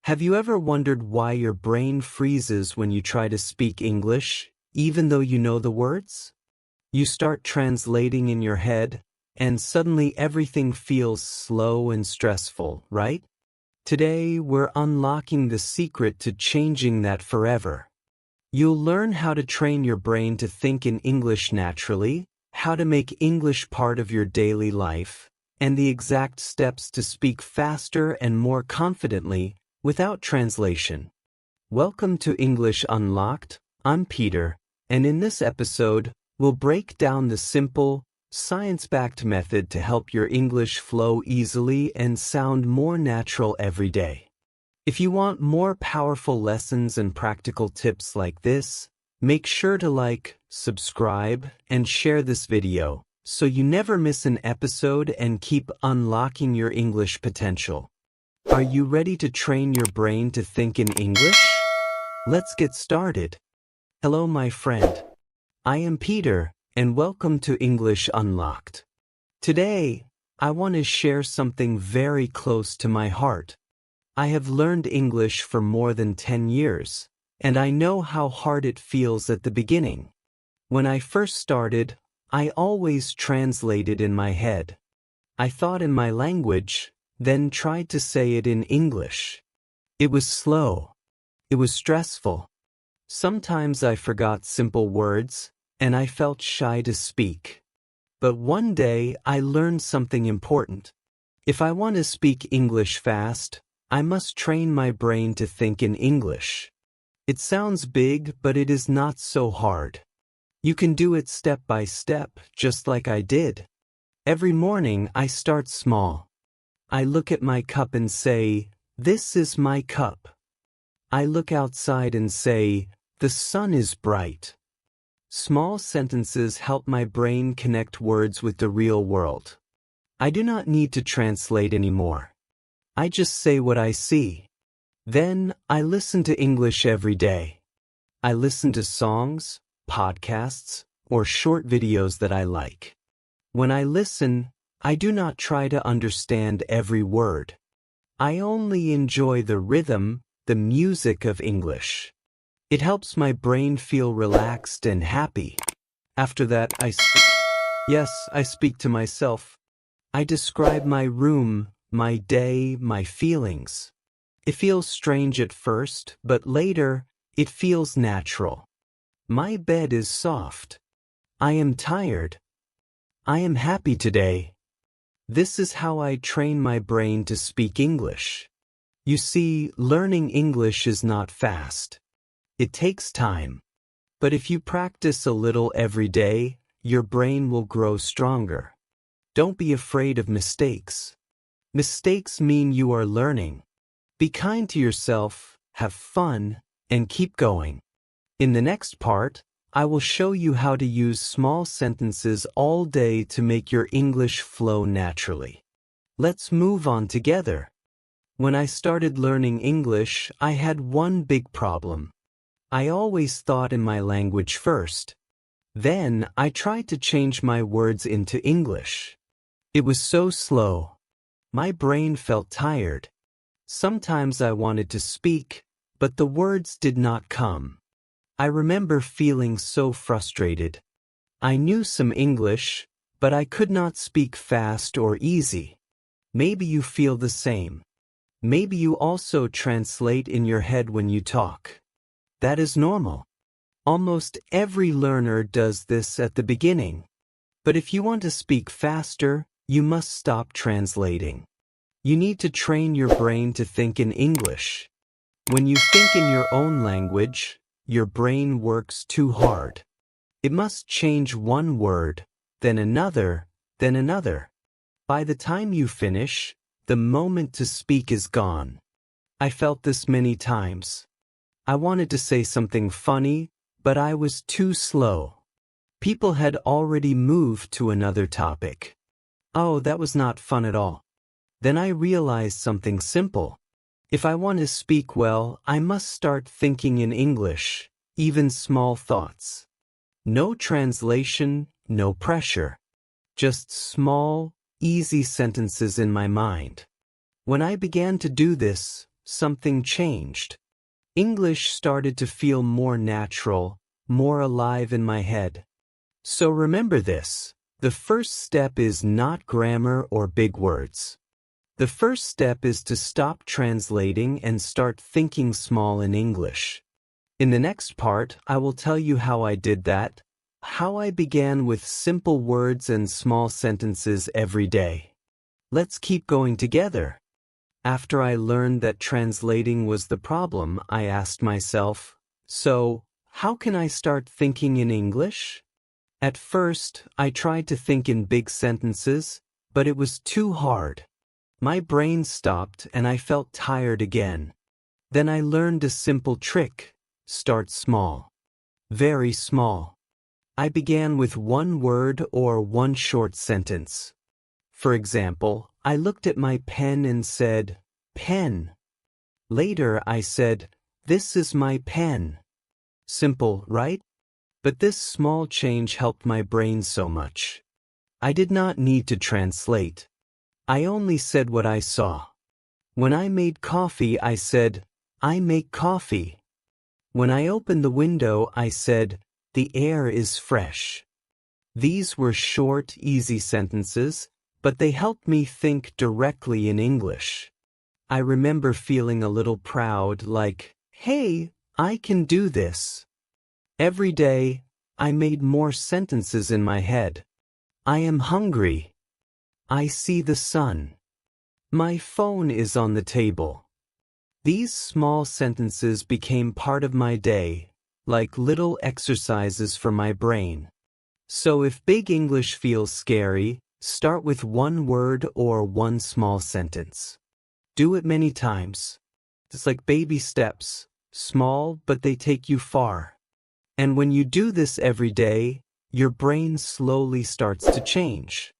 Have you ever wondered why your brain freezes when you try to speak English, even though you know the words? You start translating in your head, and suddenly everything feels slow and stressful, right? Today, we're unlocking the secret to changing that forever. You'll learn how to train your brain to think in English naturally, how to make English part of your daily life, and the exact steps to speak faster and more confidently without translation. Welcome to English Unlocked. I'm Peter, and in this episode, we'll break down the simple, science-backed method to help your English flow easily and sound more natural every day. If you want more powerful lessons and practical tips like this, make sure to like, subscribe, and share this video so you never miss an episode and keep unlocking your English potential. Are you ready to train your brain to think in English? Let's get started. Hello, my friend. I am Peter, and welcome to English Unlocked. Today, I want to share something very close to my heart. I have learned English for more than 10 years, and I know how hard it feels at the beginning. When I first started, I always translated in my head. I thought in my language, then tried to say it in English. It was slow. It was stressful. Sometimes I forgot simple words, and I felt shy to speak. But one day I learned something important. If I want to speak English fast, I must train my brain to think in English. It sounds big, but it is not so hard. You can do it step by step, just like I did. Every morning I start small. I look at my cup and say, "This is my cup." I look outside and say, "The sun is bright." Small sentences help my brain connect words with the real world. I do not need to translate anymore. I just say what I see. Then, I listen to English every day. I listen to songs, podcasts, or short videos that I like. When I listen, I do not try to understand every word. I only enjoy the rhythm, the music of English. It helps my brain feel relaxed and happy. After that, I speak. Yes, I speak to myself. I describe my room, my day, my feelings. It feels strange at first, but later, it feels natural. My bed is soft. I am tired. I am happy today. This is how I train my brain to speak English. You see, learning English is not fast. It takes time. But if you practice a little every day, your brain will grow stronger. Don't be afraid of mistakes. Mistakes mean you are learning. Be kind to yourself, have fun, and keep going. In the next part, I will show you how to use small sentences all day to make your English flow naturally. Let's move on together. When I started learning English, I had one big problem. I always thought in my language first. Then, I tried to change my words into English. It was so slow. My brain felt tired. Sometimes I wanted to speak, but the words did not come. I remember feeling so frustrated. I knew some English, but I could not speak fast or easy. Maybe you feel the same. Maybe you also translate in your head when you talk. That is normal. Almost every learner does this at the beginning. But if you want to speak faster, you must stop translating. You need to train your brain to think in English. When you think in your own language, your brain works too hard. It must change one word, then another, then another. By the time you finish, the moment to speak is gone. I felt this many times. I wanted to say something funny, but I was too slow. People had already moved to another topic. Oh, that was not fun at all. Then I realized something simple. If I want to speak well, I must start thinking in English, even small thoughts. No translation, no pressure. Just small, easy sentences in my mind. When I began to do this, something changed. English started to feel more natural, more alive in my head. So remember this. The first step is not grammar or big words. The first step is to stop translating and start thinking small in English. In the next part, I will tell you how I did that, how I began with simple words and small sentences every day. Let's keep going together. After I learned that translating was the problem, I asked myself, so, how can I start thinking in English? At first, I tried to think in big sentences, but it was too hard. My brain stopped and I felt tired again. Then I learned a simple trick. Start small. Very small. I began with one word or one short sentence. For example, I looked at my pen and said, pen. Later I said, this is my pen. Simple, right? But this small change helped my brain so much. I did not need to translate. I only said what I saw. When I made coffee, I said, I make coffee. When I opened the window, I said, the air is fresh. These were short, easy sentences, but they helped me think directly in English. I remember feeling a little proud, like, hey, I can do this. Every day, I made more sentences in my head. I am hungry. I see the sun. My phone is on the table. These small sentences became part of my day, like little exercises for my brain. So if big English feels scary, start with one word or one small sentence. Do it many times. It's like baby steps, small, but they take you far. And when you do this every day, your brain slowly starts to change.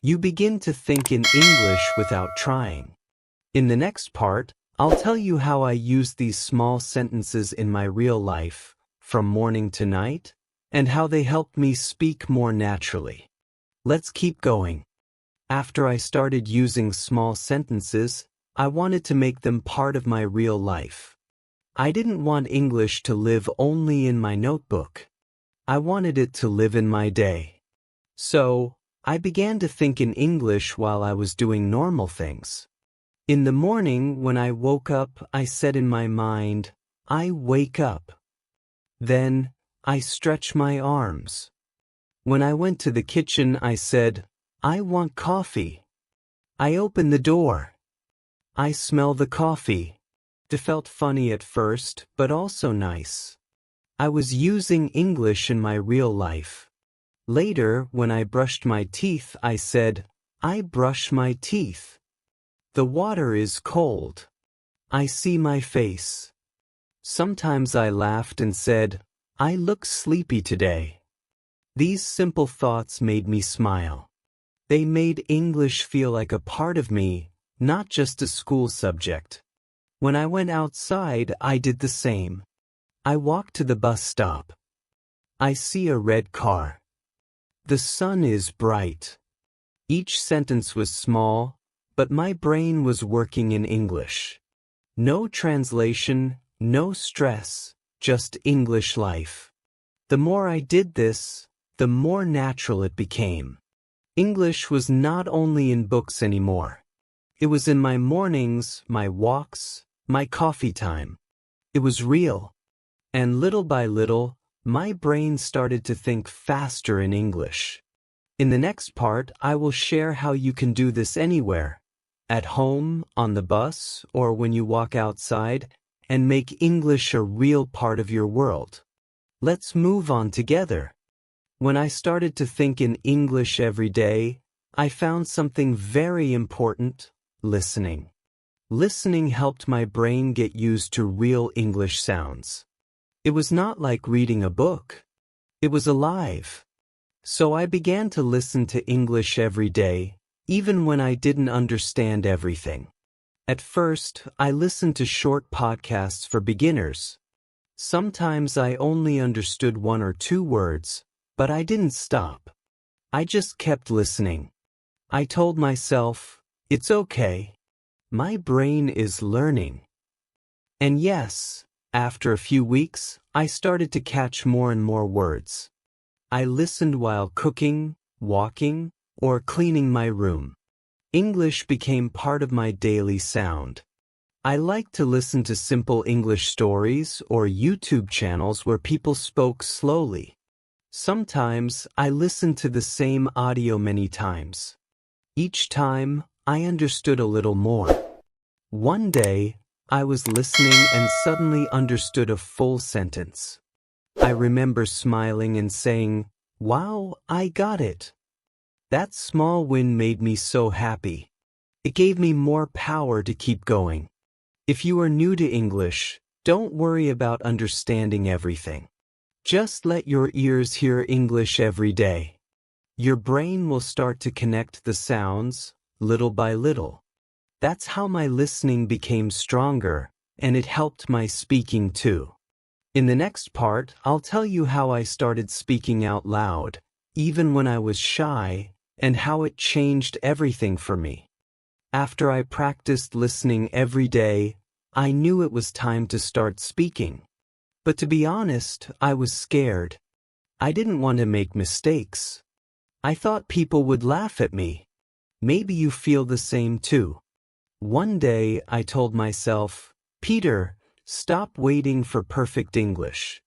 You begin to think in English without trying. In the next part, I'll tell you how I use these small sentences in my real life, from morning to night, and how they help me speak more naturally. Let's keep going. After I started using small sentences, I wanted to make them part of my real life. I didn't want English to live only in my notebook. I wanted it to live in my day. So, I began to think in English while I was doing normal things. In the morning, when I woke up, I said in my mind, I wake up. Then, I stretch my arms. When I went to the kitchen, I said, I want coffee. I open the door. I smell the coffee. It felt funny at first, but also nice. I was using English in my real life. Later, when I brushed my teeth, I said, I brush my teeth. The water is cold. I see my face. Sometimes I laughed and said, I look sleepy today. These simple thoughts made me smile. They made English feel like a part of me, not just a school subject. When I went outside, I did the same. I walked to the bus stop. I see a red car. The sun is bright. Each sentence was small, but my brain was working in English. No translation, no stress, just English life. The more I did this, the more natural it became. English was not only in books anymore. It was in my mornings, my walks, my coffee time. It was real. And little by little, my brain started to think faster in English. In the next part, I will share how you can do this anywhere, at home, on the bus, or when you walk outside, and make English a real part of your world. Let's move on together. When I started to think in English every day, I found something very important: listening. Listening helped my brain get used to real English sounds. It was not like reading a book. It was alive. So I began to listen to English every day, even when I didn't understand everything. At first, I listened to short podcasts for beginners. Sometimes I only understood one or two words, but I didn't stop. I just kept listening. I told myself, it's okay. My brain is learning. And yes, after a few weeks, I started to catch more and more words. I listened while cooking, walking, or cleaning my room. English became part of my daily sound. I like to listen to simple English stories or YouTube channels where people spoke slowly. Sometimes I listened to the same audio many times. Each time, I understood a little more. One day, I was listening and suddenly understood a full sentence. I remember smiling and saying, "Wow, I got it." That small win made me so happy. It gave me more power to keep going. If you are new to English, don't worry about understanding everything. Just let your ears hear English every day. Your brain will start to connect the sounds, little by little. That's how my listening became stronger, and it helped my speaking too. In the next part, I'll tell you how I started speaking out loud, even when I was shy, and how it changed everything for me. After I practiced listening every day, I knew it was time to start speaking. But to be honest, I was scared. I didn't want to make mistakes. I thought people would laugh at me. Maybe you feel the same too. One day, I told myself, "Peter, stop waiting for perfect English.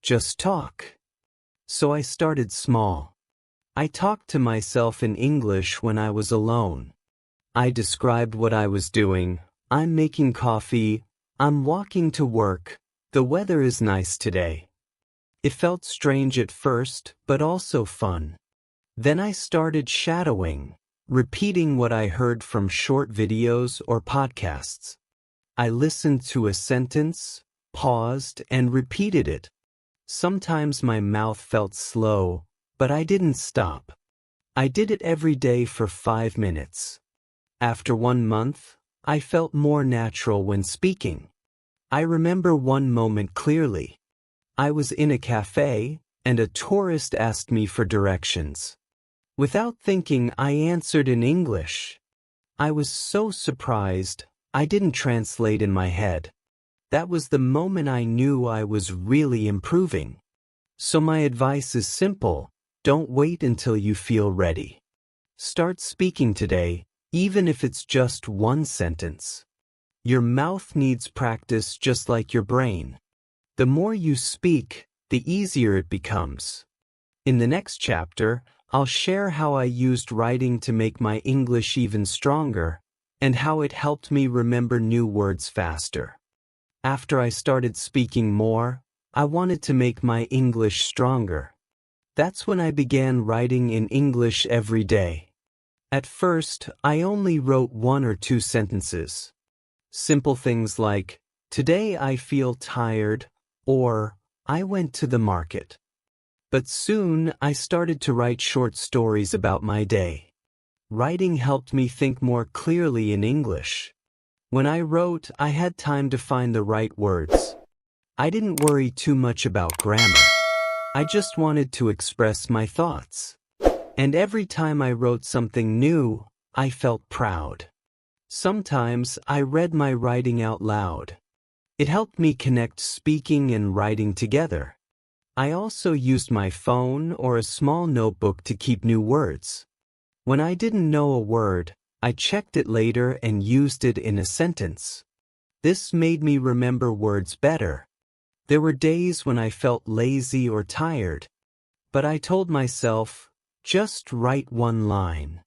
Just talk." So I started small. I talked to myself in English when I was alone. I described what I was doing. "I'm making coffee. I'm walking to work. The weather is nice today." It felt strange at first, but also fun. Then I started shadowing, repeating what I heard from short videos or podcasts. I listened to a sentence, paused, and repeated it. Sometimes my mouth felt slow, but I didn't stop. I did it every day for 5 minutes. After 1 month, I felt more natural when speaking. I remember one moment clearly. I was in a cafe, and a tourist asked me for directions. Without thinking, I answered in English. I was so surprised, I didn't translate in my head. That was the moment I knew I was really improving. So my advice is simple: don't wait until you feel ready. Start speaking today, even if it's just one sentence. Your mouth needs practice just like your brain. The more you speak, the easier it becomes. In the next chapter, I'll share how I used writing to make my English even stronger, and how it helped me remember new words faster. After I started speaking more, I wanted to make my English stronger. That's when I began writing in English every day. At first, I only wrote 1 or 2 sentences. Simple things like, "Today I feel tired," or "I went to the market." But soon I started to write short stories about my day. Writing helped me think more clearly in English. When I wrote, I had time to find the right words. I didn't worry too much about grammar. I just wanted to express my thoughts. And every time I wrote something new, I felt proud. Sometimes I read my writing out loud. It helped me connect speaking and writing together. I also used my phone or a small notebook to keep new words. When I didn't know a word, I checked it later and used it in a sentence. This made me remember words better. There were days when I felt lazy or tired, but I told myself, just write 1 line.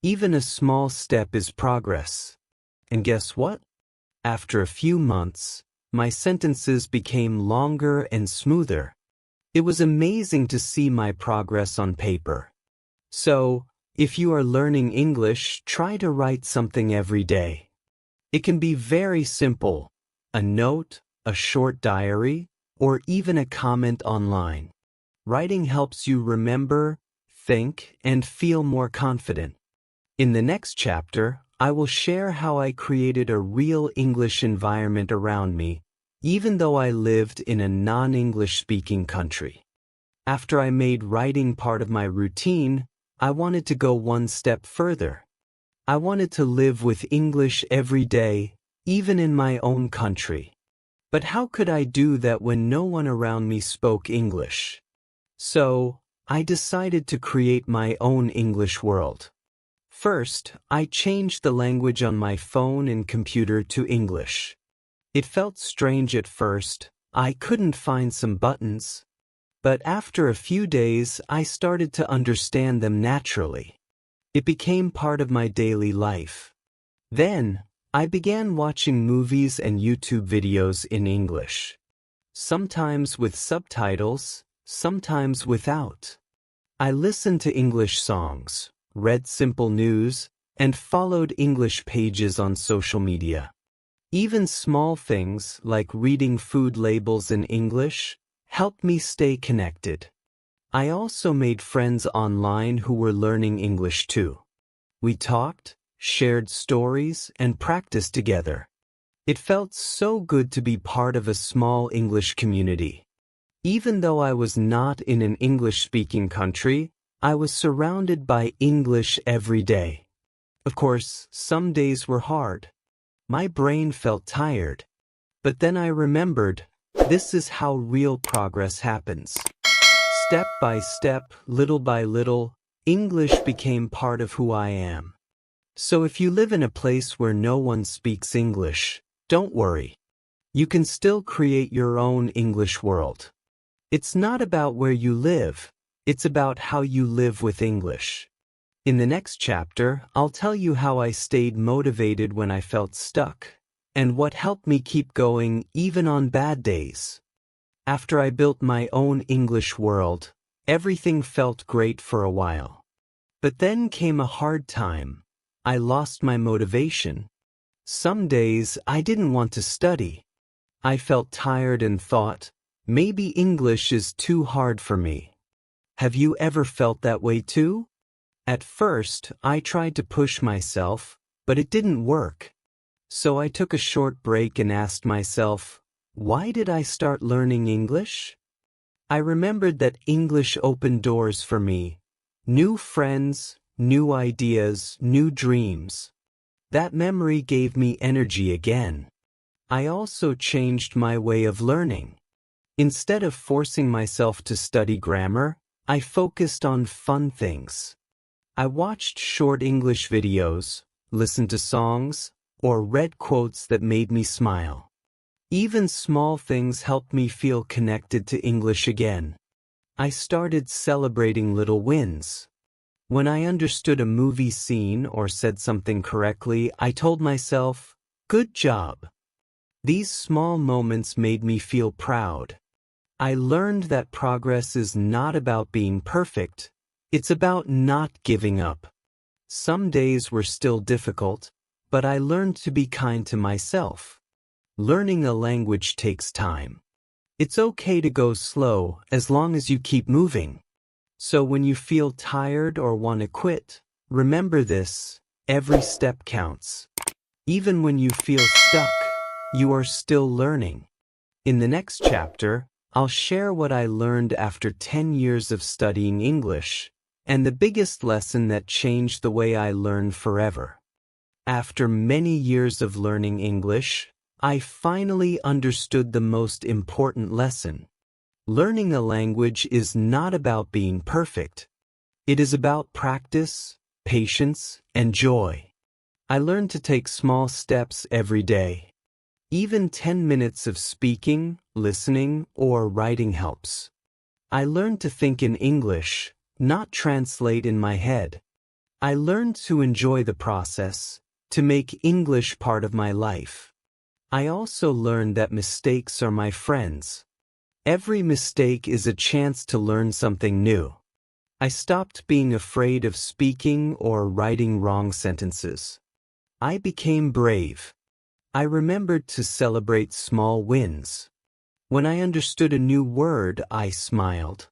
Even a small step is progress. And guess what? After a few months, my sentences became longer and smoother. It was amazing to see my progress on paper. So, if you are learning English, try to write something every day. It can be very simple: a note, a short diary, or even a comment online. Writing helps you remember, think, and feel more confident. In the next chapter, I will share how I created a real English environment around me, even though I lived in a non-English speaking country. After I made writing part of my routine, I wanted to go one step further. I wanted to live with English every day, even in my own country. But how could I do that when no one around me spoke English? So, I decided to create my own English world. First, I changed the language on my phone and computer to English. It felt strange at first. I couldn't find some buttons. But after a few days, I started to understand them naturally. It became part of my daily life. Then, I began watching movies and YouTube videos in English. Sometimes with subtitles, sometimes without. I listened to English songs, read simple news, and followed English pages on social media. Even small things like reading food labels in English helped me stay connected. I also made friends online who were learning English too. We talked, shared stories, and practiced together. It felt so good to be part of a small English community. Even though I was not in an English-speaking country, I was surrounded by English every day. Of course, some days were hard. My brain felt tired. But then I remembered, this is how real progress happens. Step by step, little by little, English became part of who I am. So if you live in a place where no one speaks English, don't worry. You can still create your own English world. It's not about where you live, it's about how you live with English. In the next chapter, I'll tell you how I stayed motivated when I felt stuck, and what helped me keep going even on bad days. After I built my own English world, everything felt great for a while. But then came a hard time. I lost my motivation. Some days I didn't want to study. I felt tired and thought, maybe English is too hard for me. Have you ever felt that way too? At first, I tried to push myself, but it didn't work. So I took a short break and asked myself, why did I start learning English? I remembered that English opened doors for me. New friends, new ideas, new dreams. That memory gave me energy again. I also changed my way of learning. Instead of forcing myself to study grammar, I focused on fun things. I watched short English videos, listened to songs, or read quotes that made me smile. Even small things helped me feel connected to English again. I started celebrating little wins. When I understood a movie scene or said something correctly, I told myself, good job. These small moments made me feel proud. I learned that progress is not about being perfect. It's about not giving up. Some days were still difficult, but I learned to be kind to myself. Learning a language takes time. It's okay to go slow as long as you keep moving. So when you feel tired or want to quit, remember this, every step counts. Even when you feel stuck, you are still learning. In the next chapter, I'll share what I learned after 10 years of studying English, and the biggest lesson that changed the way I learn forever. After many years of learning English, I finally understood the most important lesson. Learning a language is not about being perfect. It is about practice, patience, and joy. I learned to take small steps every day. Even 10 minutes of speaking, listening, or writing helps. I learned to think in English, not translate in my head. I learned to enjoy the process, to make English part of my life. I also learned that mistakes are my friends. Every mistake is a chance to learn something new. I stopped being afraid of speaking or writing wrong sentences. I became brave. I remembered to celebrate small wins. When I understood a new word, I smiled.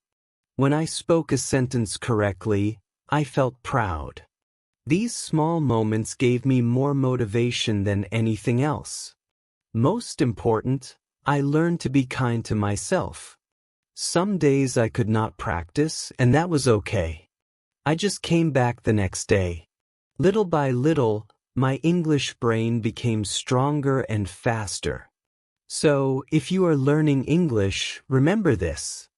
When I spoke a sentence correctly, I felt proud. These small moments gave me more motivation than anything else. Most important, I learned to be kind to myself. Some days I could not practice, and that was okay. I just came back the next day. Little by little, my English brain became stronger and faster. So, if you are learning English, remember this.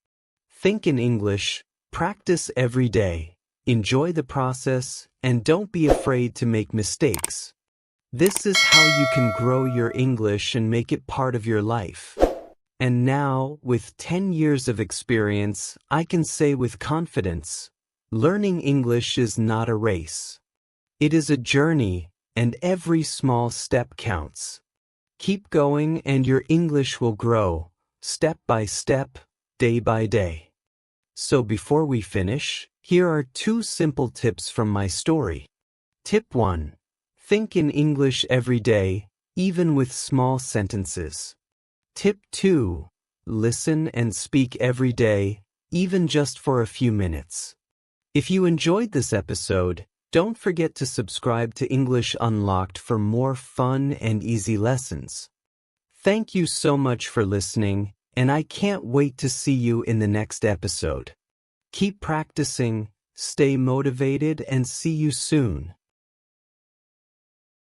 Think in English, practice every day, enjoy the process, and don't be afraid to make mistakes. This is how you can grow your English and make it part of your life. And now, with 10 years of experience, I can say with confidence, learning English is not a race. It is a journey, and every small step counts. Keep going and your English will grow, step by step, day by day. So before we finish, here are 2 simple tips from my story. Tip 1. Think in English every day, even with small sentences. Tip 2. Listen and speak every day, even just for a few minutes. If you enjoyed this episode, don't forget to subscribe to English Unlocked for more fun and easy lessons. Thank you so much for listening, and I can't wait to see you in the next episode. Keep practicing, stay motivated, and see you soon.